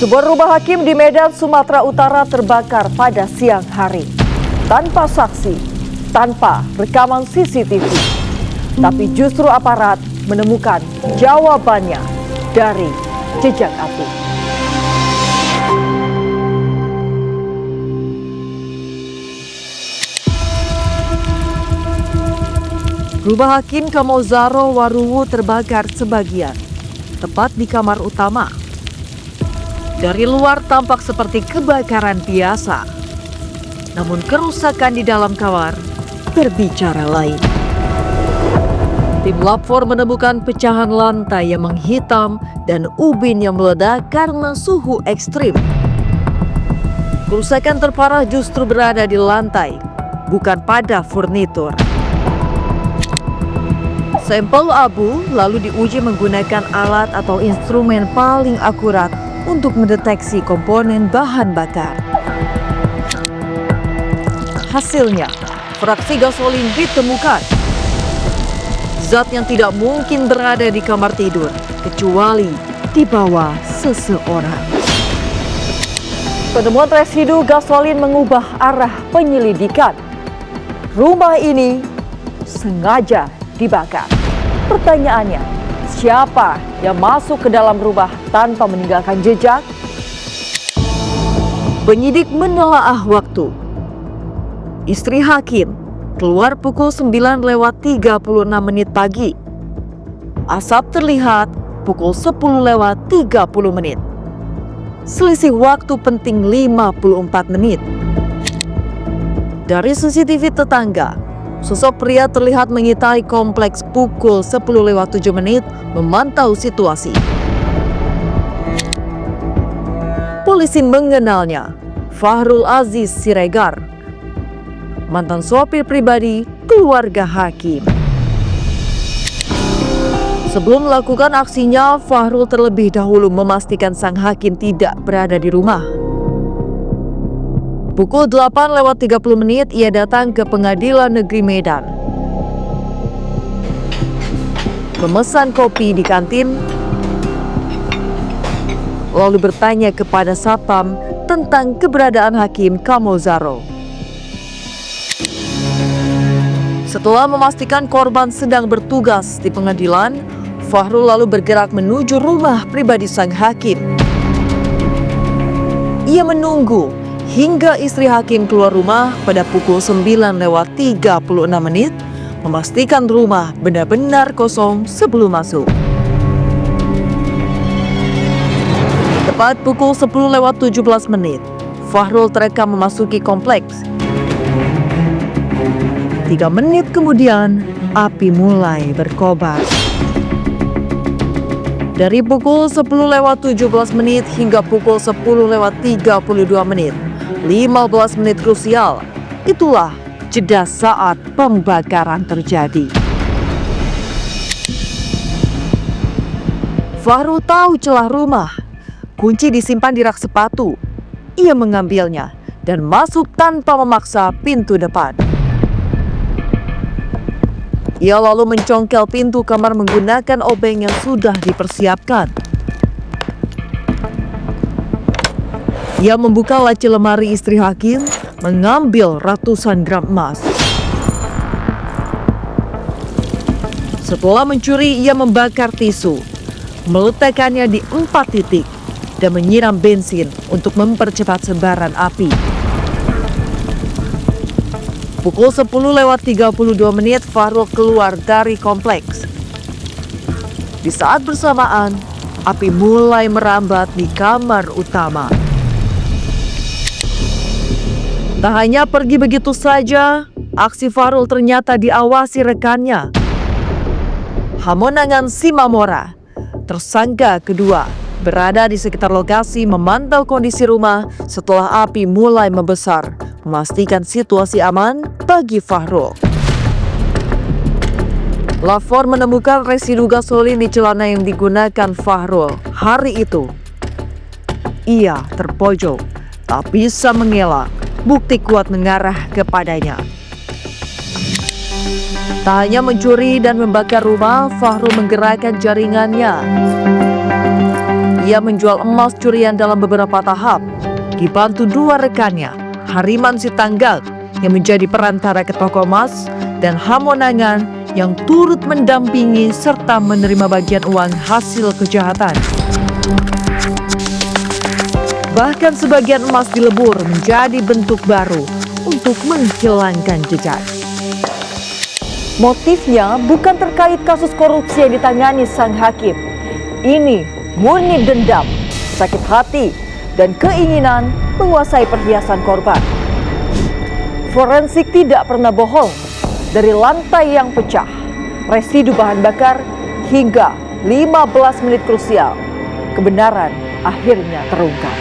Sebuah rumah hakim di Medan, Sumatera Utara terbakar pada siang hari. Tanpa saksi, tanpa rekaman CCTV. Tapi justru aparat menemukan jawabannya dari jejak api. Rumah Hakim Kamozaro Waruwu terbakar sebagian, tepat di kamar utama. Dari luar tampak seperti kebakaran biasa, namun kerusakan di dalam kamar berbicara lain. Tim Lab 4 menemukan pecahan lantai yang menghitam dan ubin yang meledak karena suhu ekstrim. Kerusakan terparah justru berada di lantai, bukan pada furnitur. Sampel abu lalu diuji menggunakan alat atau instrumen paling akurat untuk mendeteksi komponen bahan bakar. Hasilnya, fraksi gasolin ditemukan. Zat yang tidak mungkin berada di kamar tidur, kecuali di bawah seseorang. Penemuan residu gasolin mengubah arah penyelidikan. Rumah ini sengaja dibakar. Pertanyaannya, siapa yang masuk ke dalam rumah tanpa meninggalkan jejak? Penyidik menelaah waktu. Istri hakim keluar pukul 9:36 pagi. Asap terlihat pukul 10:30. Selisih waktu penting 54 menit. Dari CCTV tetangga, sosok pria terlihat mengitai kompleks pukul 10:07 memantau situasi. Polisi mengenalnya, Fahrul Aziz Siregar, mantan sopir pribadi keluarga hakim. Sebelum melakukan aksinya, Fahrul terlebih dahulu memastikan sang hakim tidak berada di rumah. Pukul 8:30 ia datang ke Pengadilan Negeri Medan. Memesan kopi di kantin, lalu bertanya kepada satpam tentang keberadaan Hakim Kamozaro. Setelah memastikan korban sedang bertugas di pengadilan, Fahrul lalu bergerak menuju rumah pribadi sang hakim. Ia menunggu hingga istri hakim keluar rumah pada pukul 9:36, memastikan rumah benar-benar kosong sebelum masuk. Tepat pukul 10:17, Fahrul terekam memasuki kompleks. 3 menit kemudian, api mulai berkobar. Dari pukul 10:17 hingga pukul 10:32, 15 menit krusial. Itulah jeda saat pembakaran terjadi. Fahrul tahu celah rumah. Kunci disimpan di rak sepatu. Ia mengambilnya dan masuk tanpa memaksa pintu depan. Ia lalu mencongkel pintu kamar menggunakan obeng yang sudah dipersiapkan. Ia membuka laci lemari istri hakim, mengambil ratusan gram emas. Setelah mencuri, ia membakar tisu, meletakkannya di 4 titik, dan menyiram bensin untuk mempercepat sebaran api. Pukul 10:32, Fahrul keluar dari kompleks. Di saat bersamaan, api mulai merambat di kamar utama. Tak hanya pergi begitu saja, aksi Fahrul ternyata diawasi rekannya. Hamonangan Simamora, tersangka kedua, berada di sekitar lokasi memantau kondisi rumah setelah api mulai membesar, memastikan situasi aman bagi Fahrul. Lab 4 menemukan residu gasolin di celana yang digunakan Fahrul hari itu. Ia terpojok, tak bisa mengelak. Bukti kuat mengarah kepadanya. Tak hanya mencuri dan membakar rumah, Fahrul menggerakkan jaringannya. Ia menjual emas curian dalam beberapa tahap, dibantu 2 rekannya, Hariman Sitanggang yang menjadi perantara ke toko emas dan Hamonangan yang turut mendampingi serta menerima bagian uang hasil kejahatan. Bahkan sebagian emas dilebur menjadi bentuk baru untuk menghilangkan jejak. Motifnya bukan terkait kasus korupsi yang ditangani sang hakim. Ini murni dendam, sakit hati, dan keinginan menguasai perhiasan korban. Forensik tidak pernah bohong. Dari lantai yang pecah, residu bahan bakar, hingga 15 menit krusial, kebenaran akhirnya terungkap.